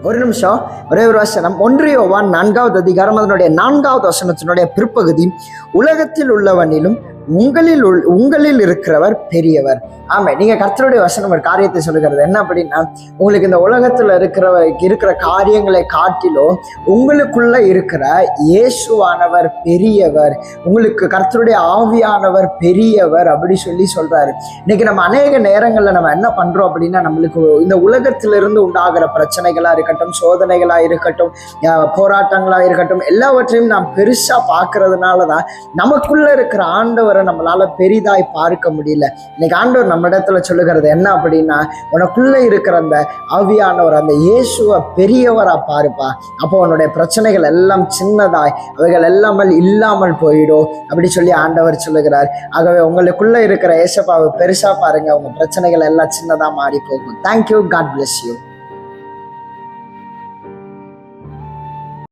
ஒரு நிமிஷம், ஒரே ஒரு வசனம். 1 யோவான் 4வது அதிகாரம் அதனுடைய 4வது வசனத்தினுடைய பிற்பகுதி, உலகத்தில் உள்ளவனிலும் உங்களில் இருக்கிறவர் பெரியவர். ஆமா, நீங்க கர்த்தருடைய வசனம் ஒரு காரியத்தை சொல்லுகிறது என்ன அப்படின்னா, உங்களுக்கு இந்த உலகத்துல இருக்கிற காரியங்களை காட்டிலும் உங்களுக்குள்ள இருக்கிற இயேசுவானவர் பெரியவர், உங்களுக்கு கர்த்தருடைய ஆவியானவர் பெரியவர் அப்படி சொல்றாரு. இன்னைக்கு நம்ம அநேக நேரங்கள்ல நம்ம என்ன பண்றோம் அப்படின்னா, நம்மளுக்கு இந்த உலகத்திலிருந்து உண்டாகிற பிரச்சனைகளா இருக்கட்டும், சோதனைகளா இருக்கட்டும், போராட்டங்களா இருக்கட்டும், எல்லாவற்றையும் நாம் பெருசா பார்க்கறதுனாலதான் நமக்குள்ள இருக்கிற ஆண்டவரை நம்மளால பெரிதாய் பார்க்க முடியல. இன்னைக்கு ஆண்டவர் நம்ம இடத்துல சொல்லுகிறது என்ன அப்படின்னா, உனக்குள்ள இருக்கிற அந்த ஆவியானவர், அந்த இயேசுவை பெரியவரா பாருப்பா. அப்போ உன்னுடைய பிரச்சனைகள் எல்லாம் சின்னதாய், அவைகள் எல்லாமல் இல்லாமல் போயிடும் அப்படி சொல்லி ஆண்டவர் சொல்லுகிறார். ஆகவே உங்களுக்குள்ள இருக்கிற இயேசுவை பெருசா பாருங்க, உங்க பிரச்சனைகள் எல்லாம் சின்னதா மாறி போகும். தேங்க்யூ. God bless you.